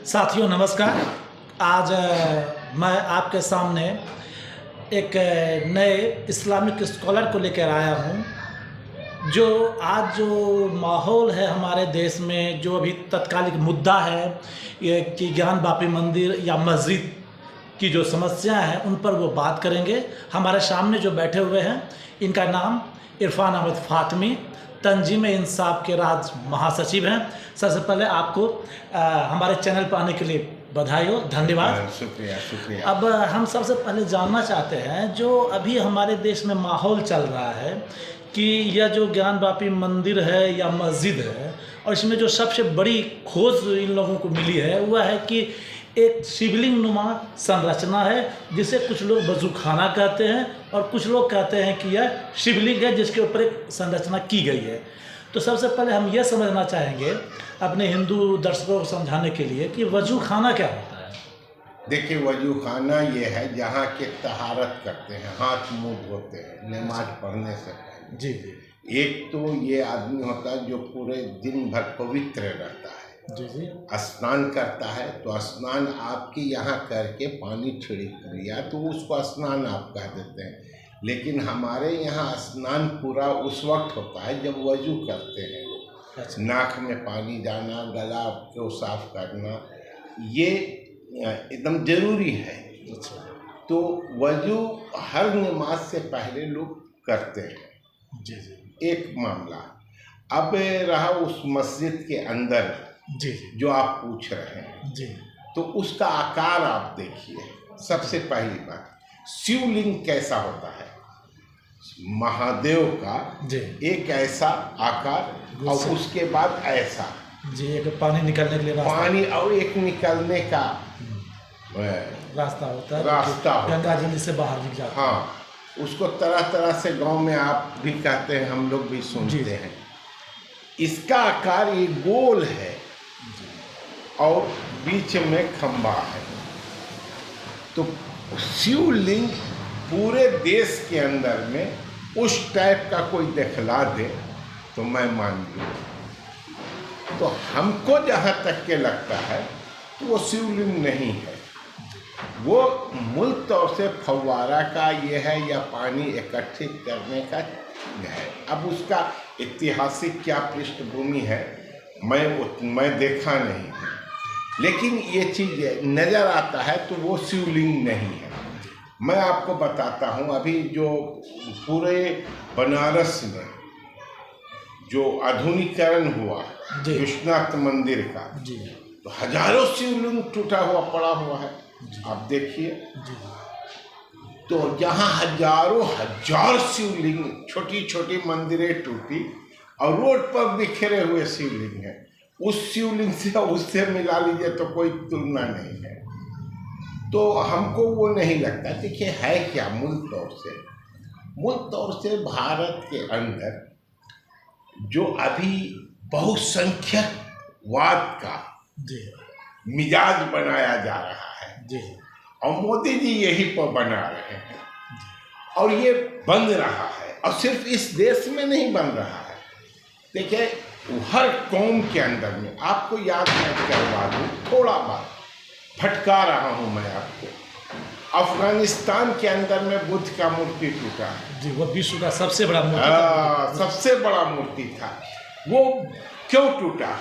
साथियों नमस्कार। आज मैं आपके सामने एक नए इस्लामिक स्कॉलर को लेकर आया हूं। जो आज जो माहौल है हमारे देश में, जो अभी तत्कालिक मुद्दा है ये कि ज्ञान वापी मंदिर या मस्जिद की जो समस्या है उन पर वो बात करेंगे। हमारे सामने जो बैठे हुए हैं इनका नाम इरफान अहमद फातमी, तंजीम इंसाफ के राज महासचिव हैं। सबसे पहले आपको हमारे चैनल पर आने के लिए बधाई हो, धन्यवाद। शुक्रिया। अब हम सबसे पहले जानना चाहते हैं, जो अभी हमारे देश में माहौल चल रहा है कि यह जो ज्ञान वापी मंदिर है या मस्जिद है, और इसमें जो सबसे बड़ी खोज इन लोगों को मिली है वह है कि एक शिवलिंग नुमा संरचना है जिसे कुछ लोग वजूखाना कहते हैं और कुछ लोग कहते हैं कि यह शिवलिंग है जिसके ऊपर एक संरचना की गई है। तो सबसे पहले हम यह समझना चाहेंगे अपने हिंदू दर्शकों को समझाने के लिए कि वजूखाना क्या होता है। देखिए, वजूखाना ये है जहाँ के तहारत करते हैं, हाथ मुंह धोते हैं नमाज पढ़ने से पहले। जी जी। एक तो ये आदमी होता है जो पूरे दिन भर पवित्र रहता है, जी जी। स्नान करता है, तो स्नान आपके यहाँ करके पानी छिड़क लिया तो उसको स्नान आप कह देते हैं। लेकिन हमारे यहाँ स्नान पूरा उस वक्त होता है जब वजू करते हैं लोग। अच्छा। नाक में पानी जाना, गला को साफ करना, ये एकदम जरूरी है। अच्छा। तो वजू हर नमाज से पहले लोग करते हैं। जी जी। एक मामला। अब रहा उस मस्जिद के अंदर जी जी। जो आप पूछ रहे हैं, जी। तो उसका आकार आप देखिए। सबसे पहली बात, शिवलिंग कैसा होता है? महादेव का जी। एक ऐसा आकार और उसके बाद ऐसा जी, एक पानी निकलने के लिए पानी और एक निकलने का रास्ता होता है, रास्ता होता है। गंगा जी से बाहर निकल जाता है। हाँ, उसको तरह तरह से गांव में आप भी कहते हैं, हम लोग भी सुनते हैं। इसका आकार ये गोल है और बीच में खंभा है। तो शिवलिंग पूरे देश के अंदर में उस टाइप का कोई दिखला दे तो मैं मान लूँ। तो हमको जहाँ तक के लगता है तो वो शिवलिंग नहीं है, वो मूल तौर से फव्वारा का ये है या पानी एकत्रित करने का है। अब उसका ऐतिहासिक क्या पृष्ठभूमि है मैं देखा नहीं है, लेकिन ये चीज़ नज़र आता है तो वो शिवलिंग नहीं है। मैं आपको बताता हूँ, अभी जो पूरे बनारस में जो आधुनिकीकरण हुआ विश्वनाथ मंदिर का, जी, तो हजारों शिवलिंग टूटा हुआ पड़ा हुआ है। आप देखिए, तो जहाँ हजार शिवलिंग, छोटी छोटी मंदिरें टूटी और रोड पर बिखरे हुए शिवलिंग है, उस शिवलिंग से उससे मिला लीजिए तो कोई तुलना नहीं है। तो हमको वो नहीं लगता। देखिए, है क्या मूल तौर से भारत के अंदर जो अभी बहुसंख्यकवाद का मिजाज बनाया जा रहा है जी, और मोदी जी यही पर बना रहे हैं और ये बन रहा है। और सिर्फ इस देश में नहीं बन रहा है, देखिए हर कौम के अंदर में। आपको याद मैं करवा दूँ, थोड़ा बात भटका रहा हूँ मैं आपको। अफगानिस्तान के अंदर में बुद्ध का मूर्ति टूटा है जी, वो विश्व का सबसे बड़ा मूर्ति था। सबसे बड़ा मूर्ति था। वो क्यों टूटा?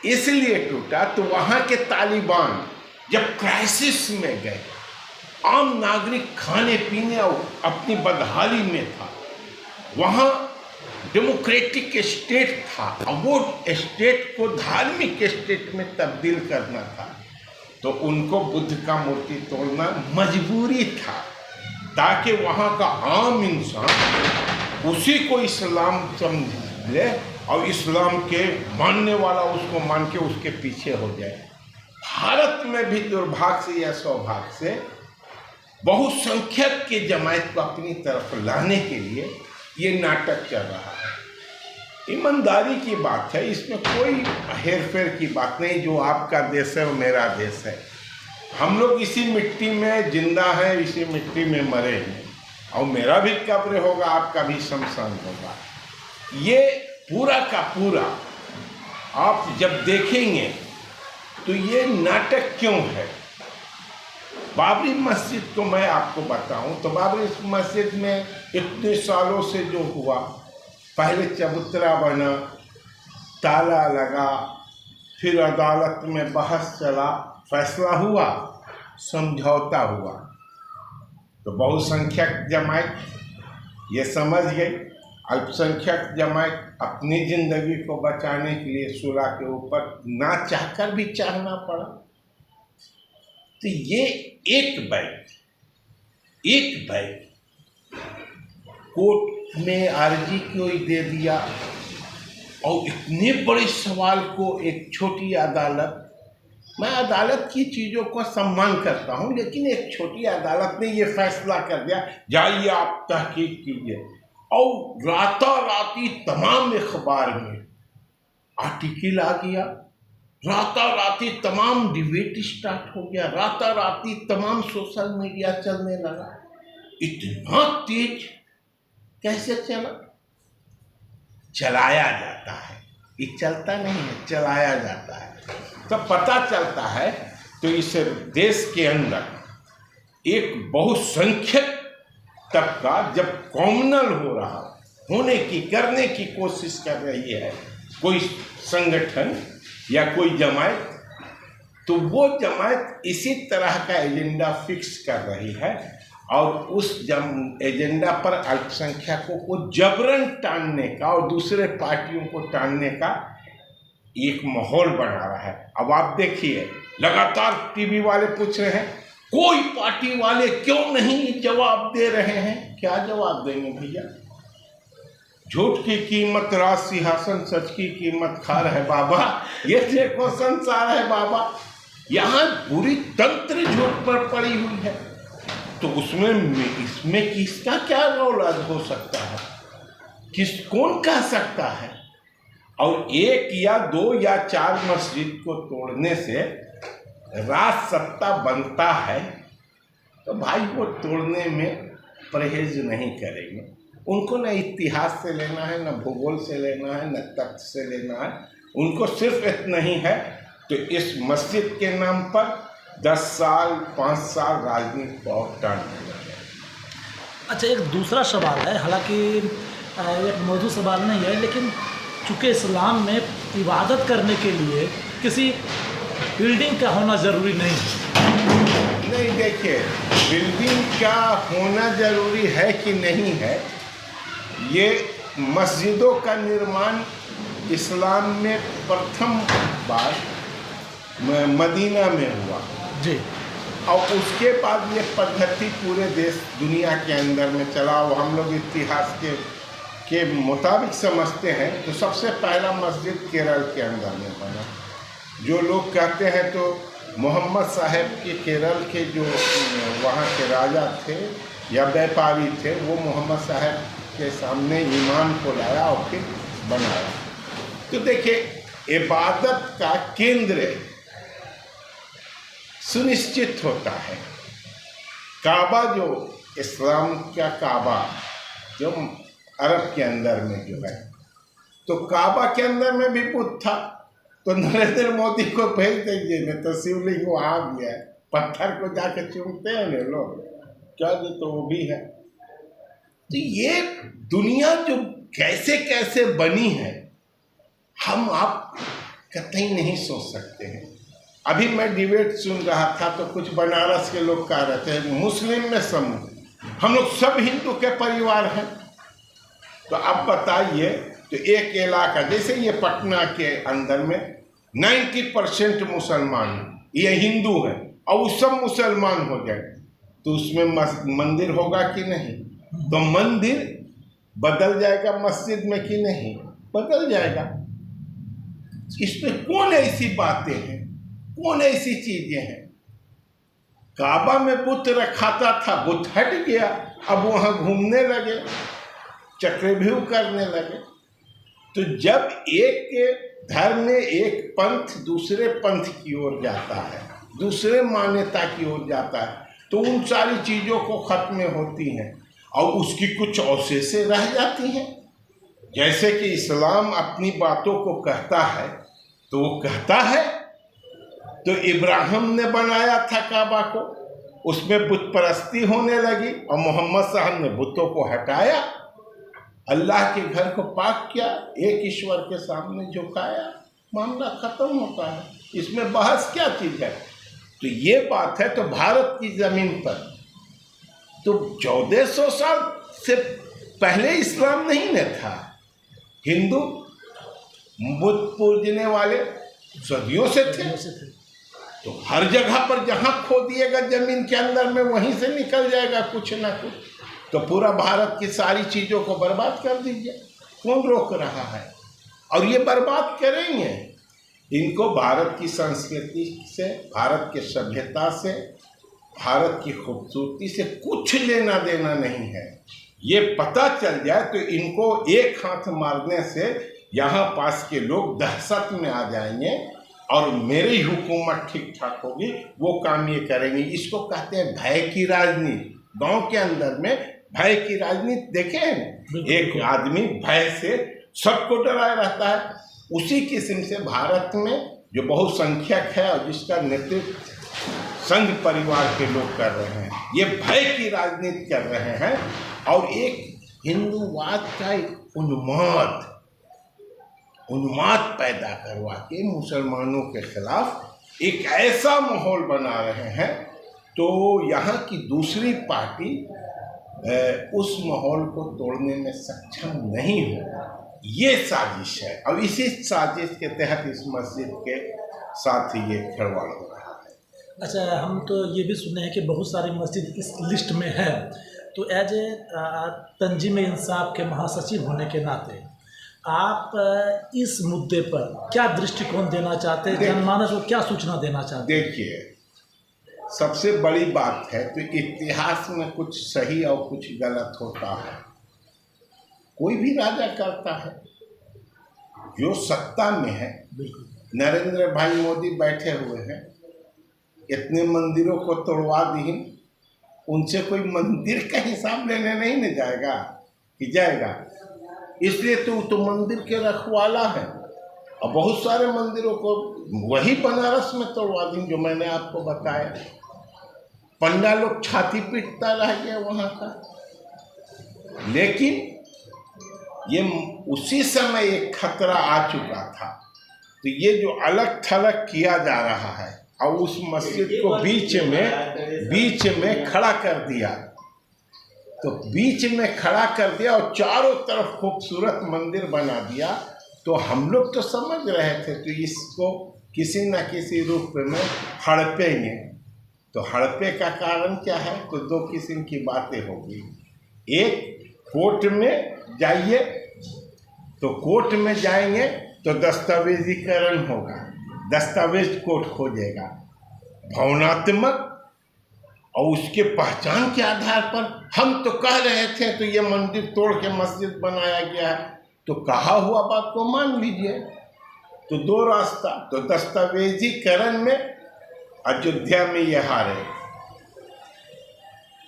इसलिए टूटा तो वहाँ के तालिबान जब क्राइसिस में गए, आम नागरिक खाने पीने और अपनी बदहाली में था, वहाँ डेमोक्रेटिक स्टेट था और वो स्टेट को धार्मिक स्टेट में तब्दील करना था, तो उनको बुद्ध का मूर्ति तोड़ना मजबूरी था, ताकि वहाँ का आम इंसान उसी को इस्लाम समझ ले और इस्लाम के मानने वाला उसको मान के उसके पीछे हो जाए। भारत में भी दुर्भाग्य से या सौभाग्य से बहुसंख्यक के जमात को अपनी तरफ लाने के लिए ये नाटक चल रहा है। ईमानदारी की बात है, इसमें कोई हेरफेर की बात नहीं। जो आपका देश है वो मेरा देश है, हम लोग इसी मिट्टी में जिंदा हैं, इसी मिट्टी में मरे हैं, और मेरा भी कब्र होगा, आपका भी शमशान होगा। ये पूरा का पूरा आप जब देखेंगे तो ये नाटक क्यों है? बाबरी मस्जिद को मैं आपको बताऊं तो बाबरी मस्जिद में इतने सालों से जो हुआ, पहले चबूतरा बना, ताला लगा, फिर अदालत में बहस चला, फैसला हुआ, समझौता हुआ, तो बहुसंख्यक जमात ये समझ गई, अल्पसंख्यक जमात अपनी जिंदगी को बचाने के लिए सुलह के ऊपर ना चाहकर भी चाहना पड़ा। तो ये एक बैग कोर्ट में अर्जी क्यों दे दिया, और इतने बड़े सवाल को एक छोटी अदालत, मैं अदालत की चीज़ों को सम्मान करता हूं, लेकिन एक छोटी अदालत ने ये फैसला कर दिया जाइए आप तहकीक कीजिए, और राताराती तमाम अखबार में आर्टिकल आ गया, राताराती तमाम डिबेट स्टार्ट हो गया, राताराती तमाम सोशल मीडिया चलने लगा। इतना तेज कैसे चला? चलाया जाता है, ये चलता नहीं है, चलाया जाता है। तब पता चलता है तो इस देश के अंदर एक बहुसंख्यक तबका जब कॉमनल हो रहा, होने की, करने की कोशिश कर रही है कोई संगठन या कोई जमात, तो वो जमात इसी तरह का एजेंडा फिक्स कर रही है और उस एजेंडा पर अल्पसंख्यकों को जबरन टालने का और दूसरे पार्टियों को टालने का एक माहौल बना रहा है। अब आप देखिए, लगातार टीवी वाले पूछ रहे हैं, कोई पार्टी वाले क्यों नहीं जवाब दे रहे हैं? क्या जवाब देंगे भैया? झूठ की कीमत राज सिंहासन, सच की कीमत खार है बाबा, ये देखो संसार है बाबा। यहाँ पूरी तंत्र झूठ पर पड़ी हुई है, तो इसमें किसका क्या रोल हो सकता है? कौन कह सकता है? और एक या दो या चार मस्जिद को तोड़ने से राज सत्ता बनता है, तो भाई वो तोड़ने में परहेज नहीं करेंगे। उनको न इतिहास से लेना है, न भूगोल से लेना है, न तथ्य से लेना है, उनको सिर्फ इतना ही है तो इस मस्जिद के नाम पर 10 साल 5 साल राजनीति को टालने लगे। अच्छा, एक दूसरा सवाल है, हालांकि एक मौजूद सवाल नहीं है, लेकिन चूँकि इस्लाम में इबादत करने के लिए किसी बिल्डिंग का होना ज़रूरी नहीं है। नहीं, देखिए, बिल्डिंग का होना ज़रूरी है कि नहीं है, ये मस्जिदों का निर्माण इस्लाम में प्रथम बार मदीना में हुआ जी, और उसके बाद ये पद्धति पूरे देश दुनिया के अंदर में चला। और हम लोग इतिहास के मुताबिक समझते हैं तो सबसे पहला मस्जिद केरल के अंदर में बना। जो लोग कहते हैं तो मोहम्मद साहब के केरल के जो वहाँ के राजा थे या व्यापारी थे, वो मोहम्मद साहब के सामने ईमान को लाया और फिर बनाया। तो देखिए, इबादत का केंद्र सुनिश्चित होता है। काबा, जो इस्लाम का काबा जो अरब के अंदर में जो है, तो काबा के अंदर में भी बुद्ध था, तो नरेंद्र मोदी को भेज देंगे न, तो शिवलिंग वहाँ भी है, पत्थर को जाकर चूमते हैं ना लोग, क्या जो तो वो भी है। तो ये दुनिया जो कैसे कैसे बनी है, हम आप कतई नहीं सोच सकते हैं। अभी मैं डिबेट सुन रहा था तो कुछ बनारस के लोग कह रहे थे मुस्लिम में समूह, हम लोग सब हिंदू के परिवार हैं। तो अब बताइए, तो एक इलाका जैसे ये पटना के अंदर में 90% मुसलमान ये हिंदू हैं और वो सब मुसलमान हो जाए, तो उसमें मंदिर होगा कि नहीं? तो मंदिर बदल जाएगा मस्जिद में कि नहीं? बदल जाएगा। इसमें कौन ऐसी बातें हैं, कौन ऐसी चीजें हैं? काबा में बुत रखाता था, बुत हट गया, अब वहां घूमने लगे, चक्रव्यूह करने लगे। तो जब एक धर्म में एक पंथ दूसरे पंथ की ओर जाता है, दूसरे मान्यता की ओर जाता है, तो उन सारी चीजों को खत्म होती हैं और उसकी कुछ अवशेषें रह जाती हैं। जैसे कि इस्लाम अपनी बातों को कहता है, तो वो कहता है, तो इब्राहिम ने बनाया था काबा को, उसमें बुत परस्ती होने लगी और मोहम्मद साहब ने बुतों को हटाया, अल्लाह के घर को पाक किया, एक ईश्वर के सामने झुकाया, मामला खत्म होता है। इसमें बहस क्या चीज है? तो ये बात है। तो भारत की जमीन पर तो 1400 साल से पहले इस्लाम नहीं न था। हिंदू बुत पूजने वाले सदियों से थे। तो हर जगह पर जहां खो दिएगा जमीन के अंदर में, वहीं से निकल जाएगा कुछ ना कुछ। तो पूरा भारत की सारी चीजों को बर्बाद कर दीजिए, कौन रोक रहा है? और ये बर्बाद करेंगे। इनको भारत की संस्कृति से, भारत के सभ्यता से, भारत की खूबसूरती से कुछ लेना देना नहीं है। ये पता चल जाए तो इनको एक हाथ मारने से यहाँ पास के लोग दहशत में आ जाएंगे और मेरी हुकूमत ठीक ठाक होगी, वो काम ये करेंगे। इसको कहते हैं भय की राजनीति। गांव के अंदर में भय की राजनीति देखें, एक आदमी भय से सबको डराया रहता है। उसी किस्म से भारत में जो बहुसंख्यक है और जिसका नेतृत्व संघ परिवार के लोग कर रहे हैं, ये भय की राजनीति कर रहे हैं और एक हिंदूवाद का एक उन्माद पैदा करवा के मुसलमानों के खिलाफ एक ऐसा माहौल बना रहे हैं। तो यहाँ की दूसरी पार्टी उस माहौल को तोड़ने में सक्षम नहीं होगा। ये साजिश है और इसी साजिश के तहत इस मस्जिद के साथ ही ये खिलवाड़ हो रहा है। अच्छा, हम तो ये भी सुने हैं कि बहुत सारी मस्जिद इस लिस्ट में है। तो एज ए तंजीम इंसाफ के महासचिव होने के नाते आप इस मुद्दे पर क्या दृष्टिकोण देना चाहते हैं? जनमानस को क्या सूचना देना चाहते हैं? देखिए, सबसे बड़ी बात है तो इतिहास में कुछ सही और कुछ गलत होता है। कोई भी राजा करता है जो सत्ता में है। नरेंद्र भाई मोदी बैठे हुए हैं, इतने मंदिरों को तोड़वा दी, उनसे कोई मंदिर का हिसाब लेने नहीं न जाएगा कि जाएगा। इसलिए तो मंदिर के रखवाला है और बहुत सारे मंदिरों को वही बनारस में तोड़वा दी जो मैंने आपको बताया। पंडा लोग छाती पीटता रह गया वहाँ का। लेकिन ये उसी समय एक खतरा आ चुका था। तो ये जो अलग थलग किया जा रहा है और उस मस्जिद को बीच में खड़ा कर दिया, तो बीच में खड़ा कर दिया और चारों तरफ खूबसूरत मंदिर बना दिया। तो हम लोग तो समझ रहे थे तो इसको किसी न किसी रूप में हड़पेंगे। तो हड़पे का कारण क्या है? तो दो किस्म की बातें होगी। एक, कोर्ट में जाइए, तो कोर्ट में जाएंगे तो दस्तावेजीकरण होगा, दस्तावेज कोर्ट खोजेगा, भावनात्मक और उसके पहचान के आधार पर हम तो कह रहे थे तो ये मंदिर तोड़ के मस्जिद बनाया गया है, तो कहा हुआ बात को मान लीजिए। तो दो रास्ता, तो दस्तावेजीकरण में अयोध्या में ये हारे,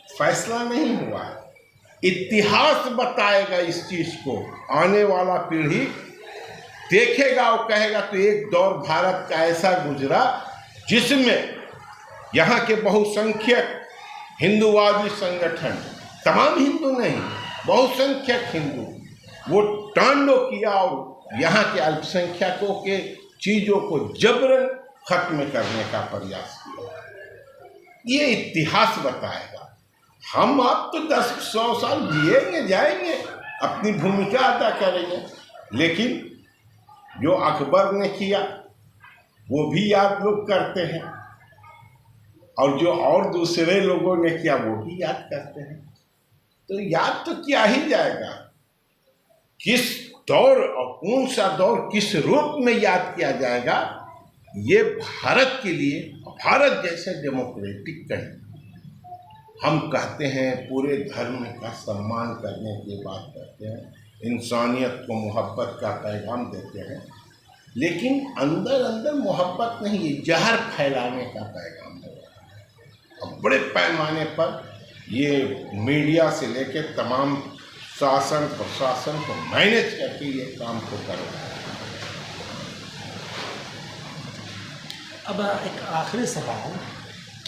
फैसला नहीं हुआ। इतिहास बताएगा इस चीज को, आने वाला पीढ़ी देखेगा और कहेगा तो एक दौर भारत का ऐसा गुजरा जिसमें यहाँ के बहुसंख्यक हिंदूवादी संगठन, तमाम हिंदू नहीं, बहुसंख्यक हिंदू, वो तांडव किया और यहाँ के अल्पसंख्यकों के चीज़ों को जबरन खत्म करने का प्रयास किया। ये इतिहास बताएगा। हम आप तो 10-100 साल जिएंगे, जाएंगे, अपनी भूमिका अदा करेंगे, लेकिन जो अकबर ने किया वो भी याद लोग करते हैं और जो और दूसरे लोगों ने किया वो भी याद करते हैं। तो याद तो किया ही जाएगा। किस दौर और कौन सा दौर किस रूप में याद किया जाएगा, ये भारत के लिए, भारत जैसे डेमोक्रेटिक कंट्री, हम कहते हैं पूरे धर्म का सम्मान करने की बात करते हैं, इंसानियत को मोहब्बत का पैगाम देते हैं, लेकिन अंदर अंदर मोहब्बत नहीं, ये जहर फैलाने का पैगाम है। अब बड़े पैमाने पर ये मीडिया से लेकर तमाम शासन प्रशासन को मैनेज करके ये काम को कर रहा है। अब एक आखिरी सवाल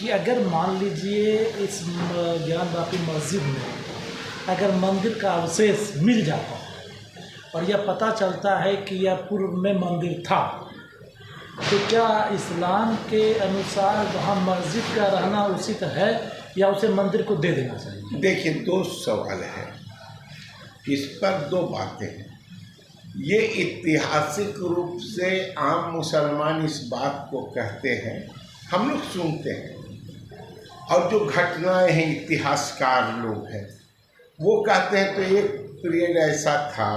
कि अगर मान लीजिए इस ज्ञान वापी मस्जिद में अगर मंदिर का अवशेष मिल जाता है और यह पता चलता है कि यह पूर्व में मंदिर था, तो क्या इस्लाम के अनुसार वहाँ मस्जिद का रहना उचित है या उसे मंदिर को दे देना चाहिए? देखिए, दो सवाल है इस पर, दो बातें हैं। ये ऐतिहासिक रूप से आम मुसलमान इस बात को कहते हैं, हम लोग सुनते हैं, और जो घटनाएं हैं इतिहासकार लोग हैं वो कहते हैं तो एक पीरियड ऐसा था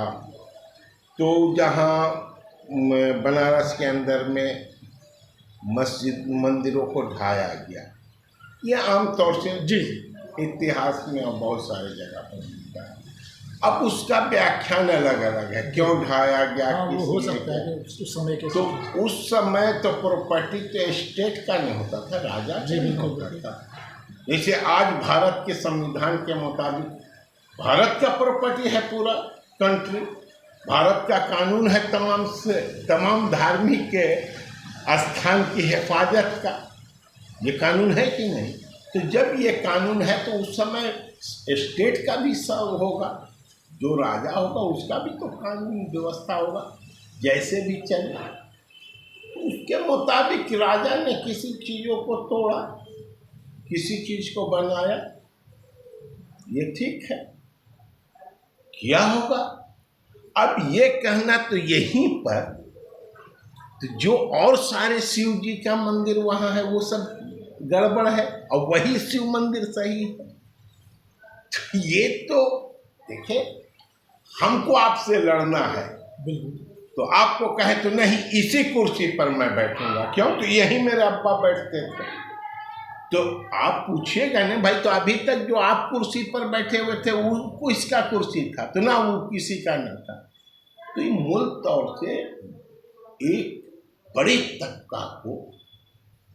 तो जहाँ बनारस के अंदर में मंदिरों को ढाया गया। ये आमतौर से जी इतिहास में और बहुत सारे जगह पर मिलता है। अब उसका व्याख्यान अलग अलग है, क्यों ढाया गया, हाँ, वो हो किस लिए सकता है उस समय के तो उस समय तो प्रॉपर्टी तो स्टेट का नहीं होता था, राजा जी का नहीं बिल्कुल होता था। जैसे आज भारत के संविधान के मुताबिक भारत का प्रॉपर्टी है पूरा कंट्री, भारत का कानून है तमाम धार्मिक के स्थान की हिफाजत का, ये कानून है कि नहीं? तो जब ये कानून है तो उस समय स्टेट का भी सब होगा, जो राजा होगा उसका भी तो कानून व्यवस्था होगा, जैसे भी चले उसके मुताबिक राजा ने किसी चीज़ों को तोड़ा, किसी चीज़ को बनाया, ये ठीक है, क्या होगा? अब ये कहना तो यहीं पर तो जो और सारे शिव जी का मंदिर वहाँ है वो सब गड़बड़ है और वही शिव मंदिर सही है। तो ये तो देखिए, हमको आपसे लड़ना है तो आपको कहे तो नहीं इसी कुर्सी पर मैं बैठूंगा, क्यों? तो यही मेरे अब्बा बैठते थे। तो आप पूछिएगा ना भाई, तो अभी तक जो आप कुर्सी पर बैठे हुए थे वो किसका कुर्सी था? तो ना वो किसी का न था। तो ये मूल तौर से एक बड़े तबका को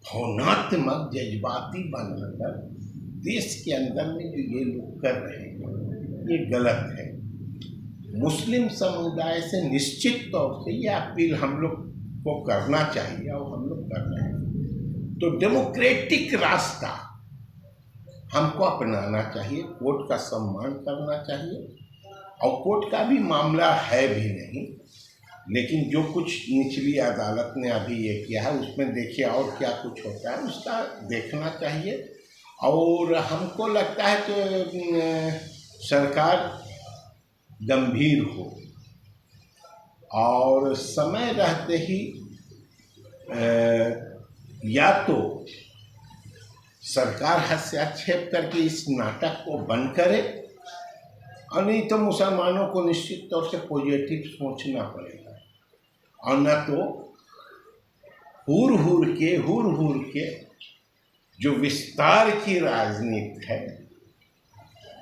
भावनात्मक जज्बाती बनाकर देश के अंदर में जो ये लोग कर रहे हैं ये गलत है। मुस्लिम समुदाय से निश्चित तौर से ये अपील हम लोग को करना चाहिए और हम लोग कर रहे हैं। तो डेमोक्रेटिक रास्ता हमको अपनाना चाहिए, कोर्ट का सम्मान करना चाहिए, और कोर्ट का भी मामला है भी नहीं, लेकिन जो कुछ निचली अदालत ने अभी ये किया है उसमें देखिए और क्या कुछ होता है उसका देखना चाहिए। और हमको लगता है तो सरकार गंभीर हो और समय रहते ही या तो सरकार हस्तक्षेप करके इस नाटक को बंद करे, और नहीं तो मुसलमानों को निश्चित तौर से पॉजिटिव सोचना पड़ेगा, और न तो हुर हुर के जो विस्तार की राजनीति है,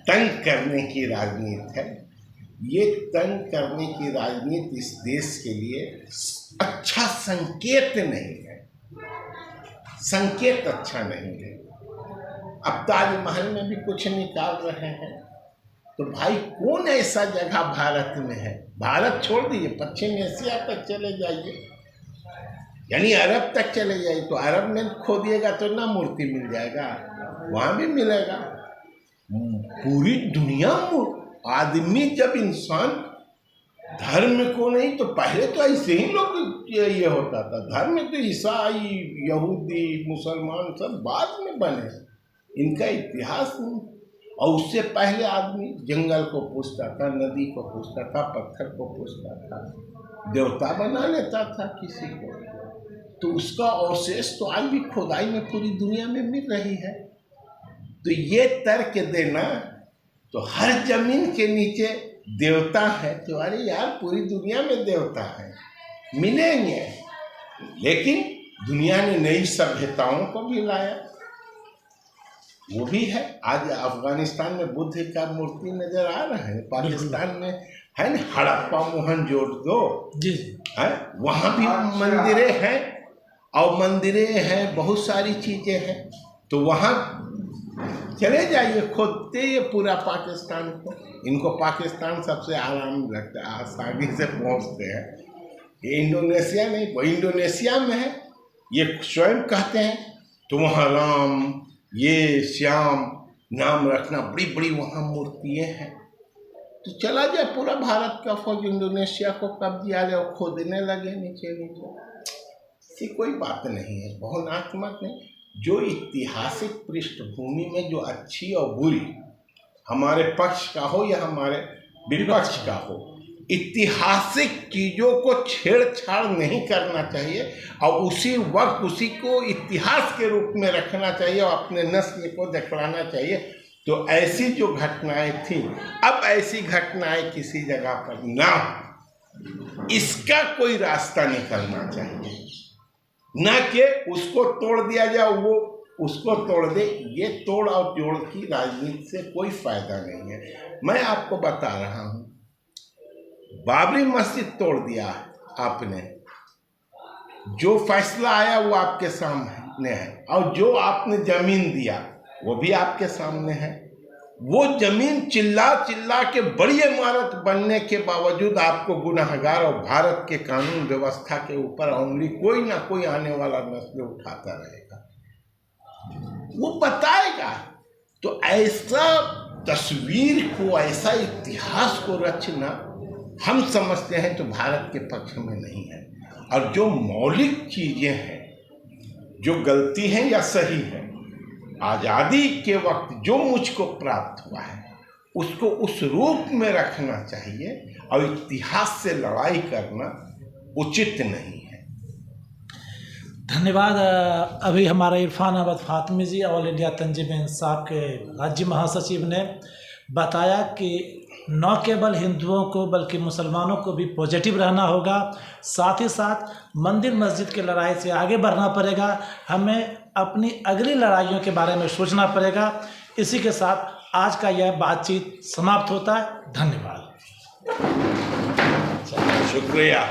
तंग करने की राजनीति है, ये तंग करने की राजनीति इस देश के लिए अच्छा संकेत नहीं है, संकेत अच्छा नहीं है। अब ताजमहल में भी कुछ निकाल रहे हैं, तो भाई कौन ऐसा जगह भारत में है? भारत छोड़ दीजिए, पश्चिम एशिया तक चले जाइए, यानी अरब तक चले जाइए, तो अरब में खोदिएगा तो ना मूर्ति मिल जाएगा, वहाँ भी मिलेगा। पूरी दुनिया में आदमी जब इंसान धर्म को नहीं, तो पहले तो ऐसे ही लोग ये होता था, धर्म तो ईसाई यहूदी मुसलमान सब बाद में बने, इनका इतिहास नहीं। और उससे पहले आदमी जंगल को पूछता था, नदी को पूछता था, पत्थर को पूछता था, देवता बना लेता था किसी को। तो उसका अवशेष तो आज भी खुदाई में पूरी दुनिया में मिल रही है। तो ये तर्क देना तो हर जमीन के नीचे देवता है, तो अरे यार पूरी दुनिया में देवता है, मिलेंगे। लेकिन दुनिया ने नई सभ्यताओं को भी लाया, वो भी है। आज अफगानिस्तान में बुद्ध का मूर्ति नजर आ रहा है, पाकिस्तान में है न हड़प्पा मोहनजोदड़ो जी है, वहाँ भी मंदिरें हैं, और मंदिरें हैं, बहुत सारी चीज़ें हैं। तो वहाँ चले जाइए, खोदते ये पूरा पाकिस्तान को, इनको पाकिस्तान सबसे आराम लगता है, आसानी से पहुँचते हैं। ये इंडोनेशिया नहीं, वो इंडोनेशिया में है, ये स्वयं कहते हैं। तो वहाँ राम, ये श्याम नाम रखना, बड़ी बड़ी वहाँ मूर्तियाँ हैं। तो चला जाए पूरा भारत का फौज इंडोनेशिया को कब्जे आ जाए, खोदने लगे नीचे नीचे, ऐसी कोई बात नहीं है। बहुनात्मक नहीं, जो ऐतिहासिक पृष्ठभूमि में जो अच्छी और बुरी, हमारे पक्ष का हो या हमारे विपक्ष का हो, ऐतिहासिक चीज़ों को छेड़छाड़ नहीं करना चाहिए और उसी वक्त उसी को इतिहास के रूप में रखना चाहिए और अपने नस्ल को दिखलाना चाहिए। तो ऐसी जो घटनाएं थी, अब ऐसी घटनाएं किसी जगह पर ना हो, इसका कोई रास्ता निकलना चाहिए, न कि उसको तोड़ दिया जाए, वो उसको तोड़ दे। ये तोड़ और जोड़ की राजनीति से कोई फायदा नहीं है। मैं आपको बता रहा हूँ, बाबरी मस्जिद तोड़ दिया आपने, जो फैसला आया वो आपके सामने है, और जो आपने जमीन दिया वो भी आपके सामने है। वो जमीन चिल्ला चिल्ला के बड़ी इमारत बनने के बावजूद आपको गुनाहगार और भारत के कानून व्यवस्था के ऊपर उंगली कोई ना कोई आने वाला नस्ल उठाता रहेगा, वो बताएगा। तो ऐसा तस्वीर को, ऐसा इतिहास को रचना हम समझते हैं तो भारत के पक्ष में नहीं है। और जो मौलिक चीजें हैं, जो गलती है या सही है, आज़ादी के वक्त जो मुझको प्राप्त हुआ है उसको उस रूप में रखना चाहिए, और इतिहास से लड़ाई करना उचित नहीं है। धन्यवाद। अभी हमारे इरफान अहमद फातमी जी, ऑल इंडिया तंजीम इंसाफ के राज्य महासचिव, ने बताया कि न केवल हिंदुओं को बल्कि मुसलमानों को भी पॉजिटिव रहना होगा, साथ ही साथ मंदिर मस्जिद की लड़ाई से आगे बढ़ना पड़ेगा। हमें अपनी अगली लड़ाइयों के बारे में सोचना पड़ेगा। इसी के साथ आज का यह बातचीत समाप्त होता है। धन्यवाद। शुक्रिया।